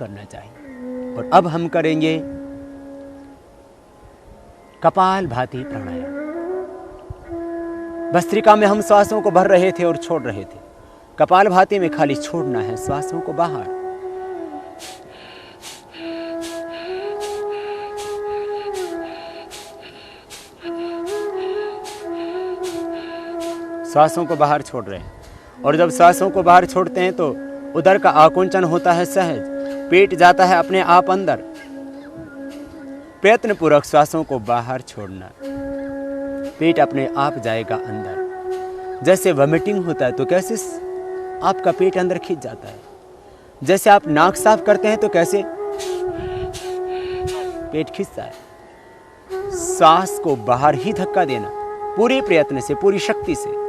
करना चाहिए। और अब हम करेंगे कपाल भाती प्राणायाम। भस्त्रिका में हम श्वासों को भर रहे थे और छोड़ रहे थे। कपाल भाती में खाली छोड़ना है श्वासों को बाहर। श्वासों को बाहर छोड़ रहे हैं। और जब श्वासों को बाहर छोड़ते हैं तो उदर का आकुंचन होता है सहज, पेट जाता है अपने आप अंदर। प्रयत्न पूर्वक श्वासों को बाहर छोड़ना, पेट अपने आप जाएगा अंदर। जैसे वॉमिटिंग होता है तो कैसे आपका पेट अंदर खींच जाता है, जैसे आप नाक साफ करते हैं तो कैसे पेट खींचता है। सांस को बाहर ही धक्का देना, पूरे प्रयत्न से, पूरी शक्ति से।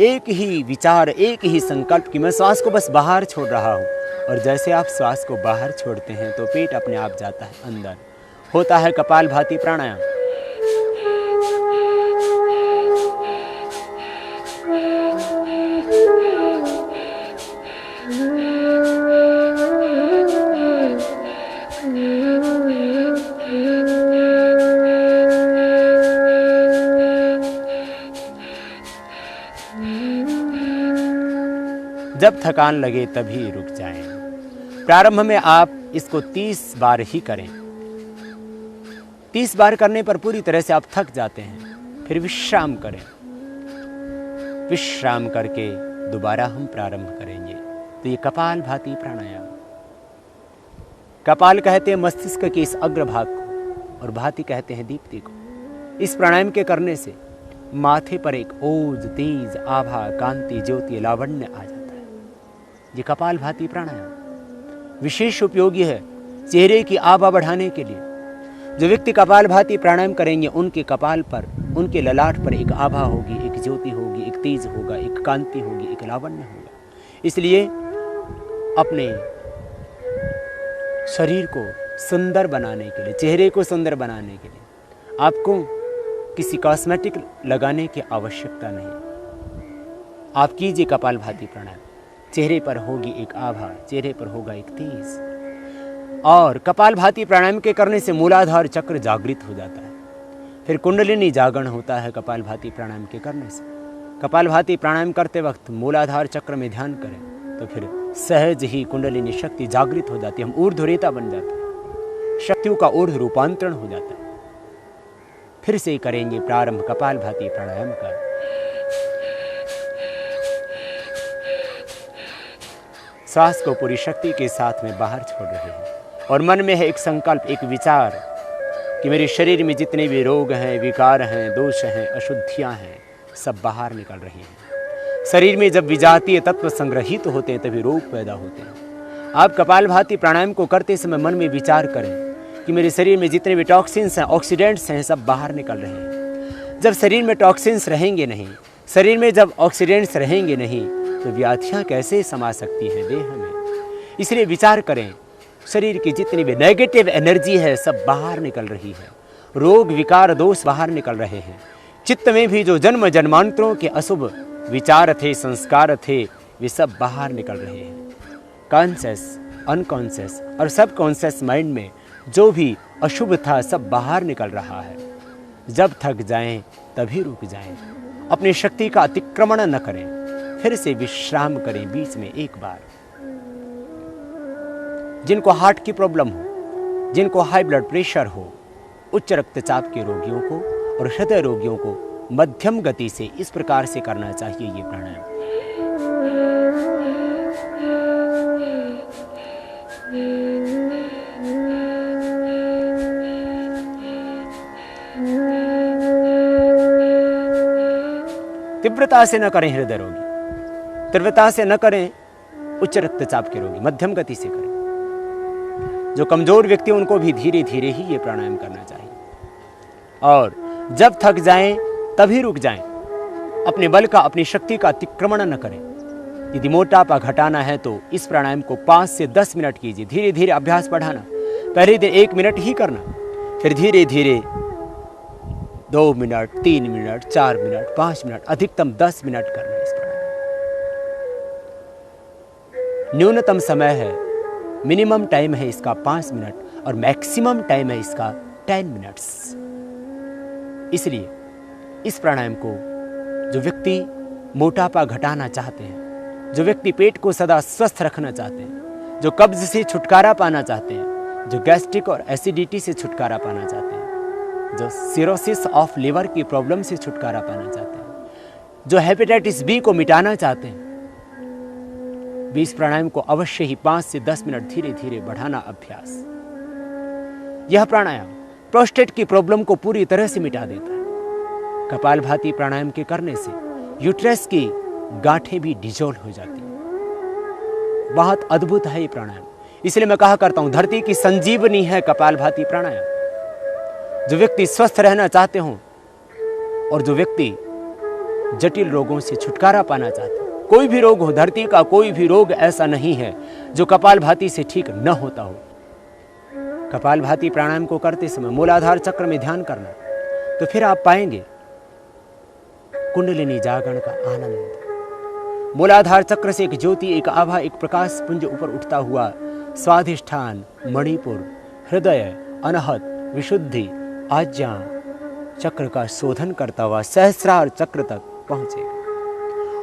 एक ही विचार, एक ही संकल्प कि मैं श्वास को बस बाहर छोड़ रहा हूं। और जैसे आप श्वास को बाहर छोड़ते हैं तो पेट अपने आप जाता है अंदर। होता है कपाल भाती प्राणायाम। जब थकान लगे तभी रुक जाएं। प्रारंभ में आप इसको 30 बार ही करें। 30 बार करने पर पूरी तरह से आप थक जाते हैं। फिर विश्राम करें। विश्राम करके दोबारा हम प्रारंभ करेंगे। तो ये कपाल भाती प्राणायाम। कपाल कहते हैं मस्तिष्क के इस अग्रभाग को और भाती कहते हैं दीप्ति को। इस प्राणायाम के करने से माथे पर एक ओज, तेज, आभा, कांति, ज्योति, लावण्य आ जाता है। ये कपाल भाती प्राणायाम विशेष उपयोगी है चेहरे की आभा बढ़ाने के लिए। जो व्यक्ति कपाल भाती प्राणायाम करेंगे उनके कपाल पर, उनके ललाट पर एक आभा होगी, एक ज्योति होगी, एक तेज होगा, एक कांति होगी, एक लावण्य होगा। इसलिए अपने शरीर को सुंदर बनाने के लिए, चेहरे को सुंदर बनाने के लिए आपको किसी कॉस्मेटिक लगाने की आवश्यकता नहीं। आप कीजिए कपाल भाती प्राणायाम। चेहरे पर होगी एक आभा, चेहरे पर होगा एक तेज। और कपाल भाती प्राणायाम के करने से मूलाधार चक्र जागृत हो जाता है। फिर कुंडलिनी जागरण होता है कपाल भाती प्राणायाम के करने से। कपाल भाती प्राणायाम करते वक्त मूलाधार चक्र में ध्यान करें तो फिर सहज ही कुंडलिनी शक्ति जागृत हो जाती है। हम ऊर्ध्वरेता बन जाते हैं, शक्तियों का ऊर्ध्व रूपांतरण हो जाता है। फिर से करेंगे प्रारंभ कपाल भाती प्राणायाम का। श्वास को पूरी शक्ति के साथ में बाहर छोड़ रहे हैं और मन में है एक संकल्प, एक विचार कि मेरे शरीर में जितने भी रोग हैं, विकार हैं, दोष हैं, अशुद्धियां हैं, सब बाहर निकल रही हैं। शरीर में जब विजातीय तत्व संग्रहित होते हैं तभी रोग पैदा होते हैं। आप कपाल भाती प्राणायाम को करते समय मन में विचार करें कि मेरे शरीर में जितने भी टॉक्सिन्स हैं, ऑक्सीडेंट्स हैं, सब बाहर निकल रहे हैं। जब शरीर में टॉक्सिन्स रहेंगे नहीं, शरीर में जब ऑक्सीडेंट्स रहेंगे नहीं तो व्याधियाँ कैसे समा सकती हैं देह में। इसलिए विचार करें, शरीर की जितनी भी नेगेटिव एनर्जी है सब बाहर निकल रही है। रोग, विकार, दोष बाहर निकल रहे हैं। चित्त में भी जो जन्म जन्मांतरों के अशुभ विचार थे, संस्कार थे, वे सब बाहर निकल रहे हैं। कॉन्शियस, अनकॉन्शियस और सब कॉन्शियस माइंड में जो भी अशुभ था सब बाहर निकल रहा है। जब थक जाएं तभी रुक जाएं। अपनी शक्ति का अतिक्रमण न करें। फिर से विश्राम करें बीच में एक बार। जिनको हार्ट की प्रॉब्लम हो, जिनको हाई ब्लड प्रेशर हो, उच्च रक्तचाप के रोगियों को और हृदय रोगियों को मध्यम गति से इस प्रकार से करना चाहिए ये प्राणायाम। तीव्रता से न करें हृदय रोगी, तीव्रता से न करें उच्च रक्तचाप के रोगी, मध्यम गति से करें। जो कमजोर व्यक्ति उनको भी धीरे धीरे ही ये प्राणायाम करना चाहिए। और जब थक जाएं तभी रुक जाएं। अपने बल का, अपनी शक्ति का अतिक्रमण न करें। यदि मोटापा घटाना है तो इस प्राणायाम को 5 से 10 मिनट कीजिए। धीरे धीरे अभ्यास बढ़ाना। पहले दिन 1 मिनट ही करना, फिर धीरे धीरे 2 मिनट, 3 मिनट, 4 मिनट, 5 मिनट, अधिकतम 10 मिनट करना। इस प्राणायाम न्यूनतम समय है मिनिमम टाइम है इसका 5 मिनट और मैक्सिमम टाइम है इसका 10 मिनट्स। इसलिए इस प्राणायाम को जो व्यक्ति मोटापा घटाना चाहते हैं, जो व्यक्ति पेट को सदा स्वस्थ रखना चाहते हैं, जो कब्ज से छुटकारा पाना चाहते हैं, जो गैस्ट्रिक और एसिडिटी से छुटकारा पाना चाहते हैं, जो सिरोसिस ऑफ लिवर की प्रॉब्लम से छुटकारा पाना चाहते हैं, जो हेपेटाइटिस बी को मिटाना चाहते हैं, भी इस प्राणायाम को अवश्य ही 5 से 10 मिनट धीरे धीरे बढ़ाना अभ्यास। यह प्राणायाम प्रोस्टेट की प्रॉब्लम को पूरी तरह से मिटा देता है। कपालभाति प्राणायाम के करने से यूट्रस की गांठें भी डिजोल्व हो जाती हैं। बहुत अद्भुत है ये प्राणायाम। इसलिए मैं कहा करता हूं, धरती की संजीवनी है कपालभाति प्राणायाम। जो व्यक्ति स्वस्थ रहना चाहते हों और जो व्यक्ति जटिल रोगों से छुटकारा पाना चाहते हैं, कोई भी रोग हो, धरती का कोई भी रोग ऐसा नहीं है जो कपालभाति से ठीक न होता हो। कपालभाति प्राणायाम को करते समय मूलाधार चक्र में ध्यान करना, तो फिर आप पाएंगे कुंडलिनी जागरण का आनंद। मूलाधार चक्र से एक ज्योति, एक आभा, एक प्रकाश पुंज ऊपर उठता हुआ स्वाधिष्ठान, मणिपुर, हृदय, अनहत, विशुद्धि, आज्ञा चक्र का शोधन करता हुआ सहस्रार चक्र तक पहुंचेगा।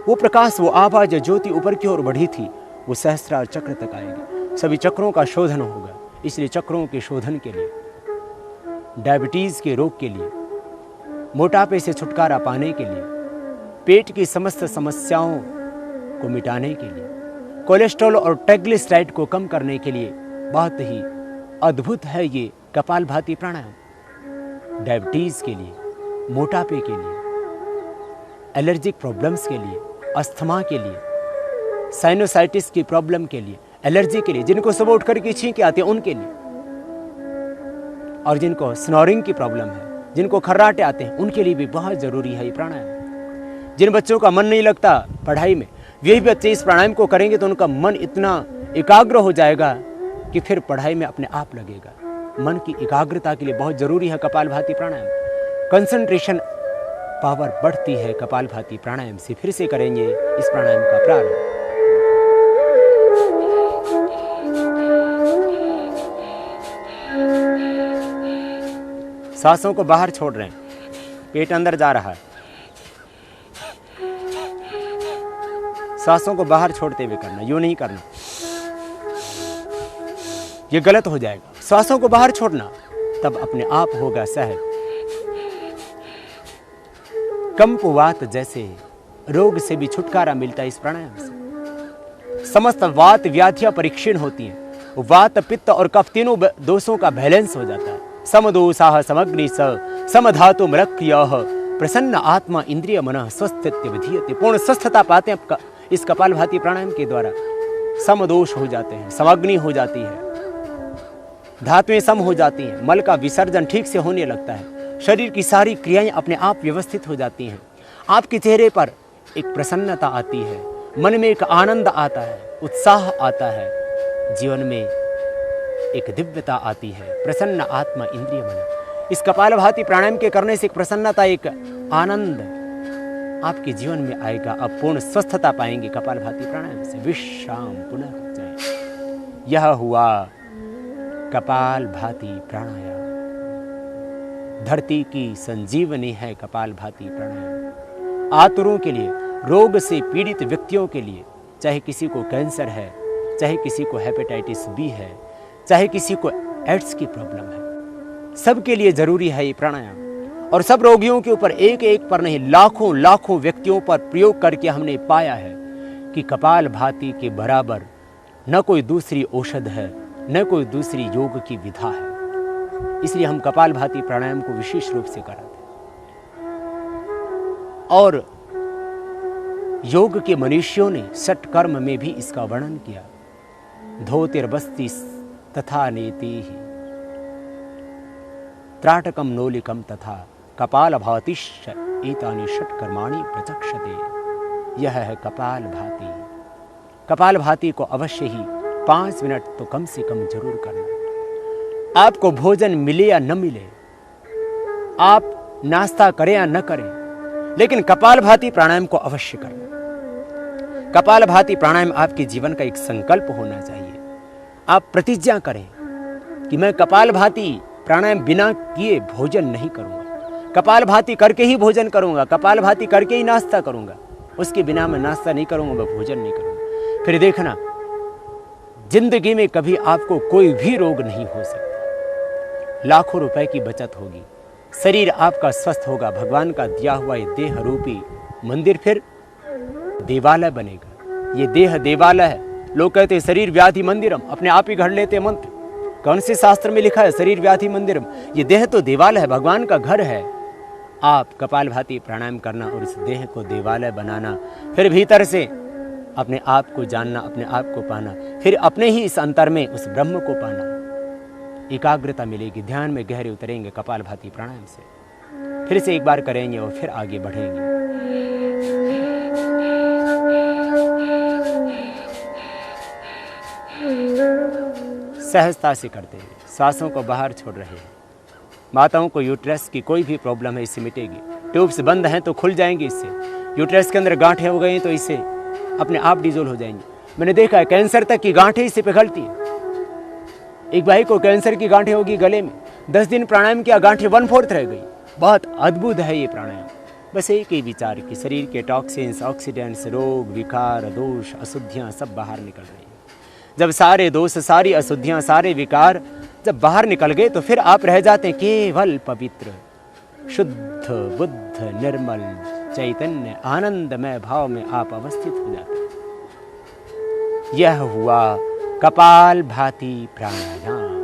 वो प्रकाश, वो आभा जो ज्योति ऊपर की ओर बढ़ी थी, वो सहस्रार चक्र तक आएगी। सभी चक्रों का शोधन होगा। इसलिए चक्रों के शोधन के लिए, डायबिटीज के रोग के लिए, मोटापे से छुटकारा पाने के लिए, पेट की समस्त समस्याओं को मिटाने के लिए, कोलेस्ट्रॉल और ट्राइग्लिसराइड को कम करने के लिए बहुत ही अद्भुत है ये कपालभाति प्राणायाम। डायबिटीज के लिए, मोटापे के लिए, एलर्जिक प्रॉब्लम्स के लिए, अस्थमा के लिए, साइनोसाइटिस की प्रॉब्लम के लिए, एलर्जी के लिए, जिनको सुबह उठ करके छींके आते हैं उनके लिए, और जिनको स्नोरिंग की प्रॉब्लम है, जिनको खर्राटे आते हैं, उनके लिए भी बहुत जरूरी है ये प्राणायाम। जिन बच्चों का मन नहीं लगता पढ़ाई में, वे भी बच्चे इस प्राणायाम को करेंगे तो उनका मन इतना एकाग्र हो जाएगा कि फिर पढ़ाई में अपने आप लगेगा। मन की एकाग्रता के लिए बहुत जरूरी है कपालभाति प्राणायाम। कंसंट्रेशन पावर बढ़ती है कपालभाति प्राणायाम से। फिर से करेंगे इस प्राणायाम का प्रारंभ। सांसों को बाहर छोड़ रहे हैं, पेट अंदर जा रहा है। सांसों को बाहर छोड़ते हुए करना, यूं नहीं करना, ये गलत हो जाएगा। सांसों को बाहर छोड़ना, तब अपने आप होगा सहज। कंपवात जैसे रोग से भी छुटकारा मिलता है इस प्राणायाम से। समस्त वात व्याधियां परीक्षण होती हैं। वात, पित्त और कफ तीनों दोषों का बैलेंस हो जाता है। समदोषाः समग्नि स समधातु मृक्यः प्रसन्न आत्मा इंद्रिय मनः स्वस्थित्य विधीयते। पूर्ण स्वस्थता पाते हैं इस कपालभाति प्राणायाम के द्वारा। समदोष हो जाते हैं, समग्नि हो जाती है, धातुएं सम हो जाती हैं, मल का विसर्जन ठीक से होने लगता है, शरीर की सारी क्रियाएं अपने आप व्यवस्थित हो जाती हैं। आपके चेहरे पर एक प्रसन्नता आती है, मन में एक आनंद आता है, उत्साह आता है, जीवन में एक दिव्यता आती है। प्रसन्न आत्मा इंद्रिय मन। इस कपालभाति प्राणायाम के करने से एक प्रसन्नता, एक आनंद आपके जीवन में आएगा। आप पूर्ण स्वस्थता पाएंगे कपालभाति प्राणायाम से। विश्राम पुनः जय। यह हुआ कपालभाति प्राणायाम। धरती की संजीवनी है कपालभाति प्राणायाम। आतुरों के लिए, रोग से पीड़ित व्यक्तियों के लिए, चाहे किसी को कैंसर है, चाहे किसी को हेपेटाइटिस बी है, चाहे किसी को एड्स की प्रॉब्लम है, सबके लिए जरूरी है ये प्राणायाम। और सब रोगियों के ऊपर एक एक पर नहीं, लाखों लाखों व्यक्तियों पर प्रयोग करके हमने पाया है कि कपालभाति के बराबर न कोई दूसरी औषध है, न कोई दूसरी योग की विधा है। इसलिए हम कपालभाति प्राणायाम को विशेष रूप से कराते हैं। और योग के मनीषियों ने षटकर्म में भी इसका वर्णन किया। धोतिर्बस्ति तथा नेति त्राटकम नोलिकम तथा कपालभातिश्च एतानि षट्कर्माणि प्रचक्षते। यह है कपालभाति। कपालभाति को अवश्य ही 5 मिनट तो कम से कम जरूर करना। आपको भोजन मिले या न मिले, आप नाश्ता करें या न करें, लेकिन कपालभाति प्राणायाम को अवश्य करना। कपालभाति प्राणायाम आपके जीवन का एक संकल्प होना चाहिए। आप प्रतिज्ञा करें कि मैं कपालभाति प्राणायाम बिना किए भोजन नहीं करूंगा, कपालभाति करके ही भोजन करूंगा, कपालभाति करके ही नाश्ता करूंगा, उसके बिना मैं नाश्ता नहीं करूंगा, मैं भोजन नहीं करूंगा। फिर देखना जिंदगी में कभी आपको कोई भी रोग नहीं हो सकता। लाखों रुपए की बचत होगी, शरीर आपका स्वस्थ होगा, भगवान का दिया हुआ ये देह रूपी मंदिर फिर देवालय बनेगा। ये देह देवालय है। लोग कहते हैं शरीर व्याधि मंदिरम, अपने आप ही घड़ लेते मंत्र। कौन से शास्त्र में लिखा है शरीर व्याधि मंदिरम? ये देह तो देवालय है, भगवान का घर है। आप कपालभाति प्राणायाम करना और इस देह को देवालय बनाना, फिर भीतर से अपने आप को जानना, अपने आप को पाना, फिर अपने ही इस अंतर में उस ब्रह्म को पाना। एकाग्रता मिलेगी, ध्यान में गहरे उतरेंगे कपालभाति प्राणायाम से। फिर से एक बार करेंगे और फिर आगे बढ़ेंगे। सहजता से करते हैं, सांसों को बाहर छोड़ रहे हैं। माताओं को यूट्रस की कोई भी प्रॉब्लम है इससे मिटेगी। ट्यूब्स बंद हैं तो खुल जाएंगी इससे। यूट्रस के अंदर गांठें हो गई तो इससे अपने आप डिजोल्व हो जाएंगी। मैंने देखा है कैंसर तक की गांठें इससे पिघलती है। एक भाई को कैंसर की गांठें होगी गले में, 10 दिन प्राणायाम किया, गांठें 1/4 रह गई। बहुत अद्भुत है ये प्राणायाम। बस एक ही विचार कि शरीर के टॉक्सिन्स, ऑक्सीडेंट्स, रोग, विकार, दोष, अशुद्धियाँ सब बाहर निकल रही हैं। जब सारे दोष, सारी अशुद्धियाँ, सारे विकार जब बाहर निकल गए तो फिर आप रह जाते हैं केवल पवित्र, शुद्ध, बुद्ध, निर्मल, चैतन्य, आनंदमय भाव में आप अवस्थित हो जाते हैं। यह हुआ कपालभाति प्राणायाम।